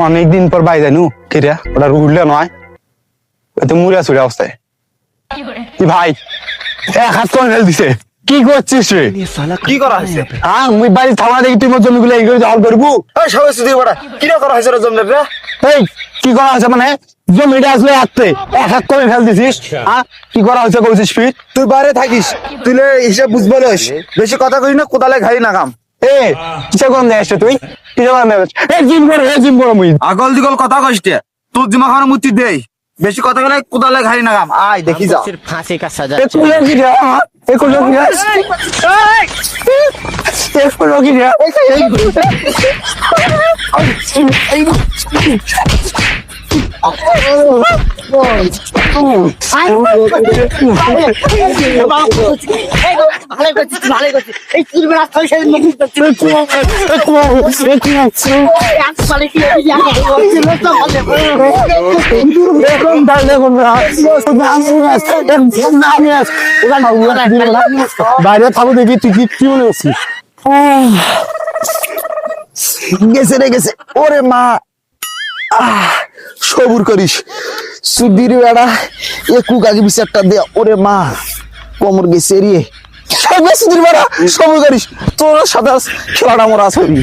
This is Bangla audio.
অনেকদিন পর বাই জানু কিরা ওটা উঠলে নয় এত মুড়া চুড়ে অবস্থায় কি ভাই এক হাত করে ফেল দিছে কি করছিস রে কি করা হয়েছে? হ্যাঁ মুই বাড়ি থামা দেখি তুই মোর জমিগুলো এই করে জল করবো এই সবাই সুদি বড়া কি করা হয়েছে রে জমলে রে? এই কি করা হয়েছে মানে জমিটা আসলে হাতে এক হাত করে ফেল দিছিস হ্যাঁ কি করা হয়েছে বলছিস ফির তুই বাইরে থাকিস, তুই হিসাব বুঝবো লইস, বেশি কথা কই না, কোদালে ঘাই না কাম। এ কিসে কোন দেয় তুই কিসে কোন দেয় জিম করো মুই আগল দিগল কথা কইতে তোর দিমা খানা মুতি দেই, বেশি কথা কইলে কোদালে ঘাই না কাম। আয় দেখি যা सिर्फ फांसी का सजा একুলো কি রে একুলো কি রে একুলো কি রে ভালো করছিস ভালো করছিস এই চুরি বেড়া ছয় সাত মিনিট বাইরে থাকো দেখি তুই কি মনে করছিস গেছে রে গেছে। ওরে মা সবুর করিস সুদির বেড়া একু আগে বিচারটা দে। ওরে মা কোমর গেছে রে সুদির বেড়া সবুর করিস, তোর সাথে খেলাটা মোরা ছবি।